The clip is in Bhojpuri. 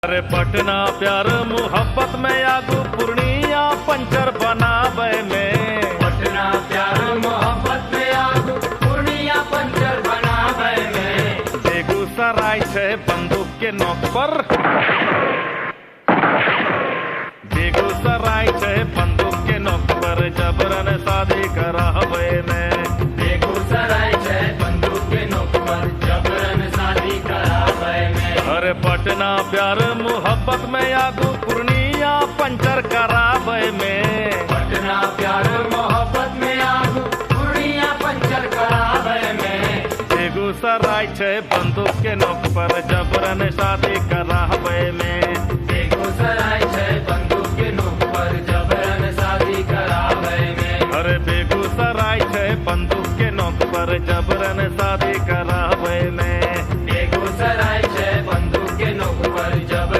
अरे पटना प्यार मोहब्बत में आगू पूर्णिया पंचर बनावे में। पटना प्यार मोहब्बत में आगू पूर्णिया पंचर बनावे में। बेगूसराय छे बंदूक के नोक पर, बेगूसराय छे बंदूक के नोक पर जबरन शादी करावे में। बेगूसराय छे बंदूक के नोक पर जबरन शादी करावे में। अरे पटना प्यार मोहब्बत में आगू पूर्णिया पंचर करावे में। पटना प्यार मोहब्बत में आगू पूर्णिया पंचर करावे में। बेगूसराय छे बंदूक के नोक पर जबरन शादी करावे में।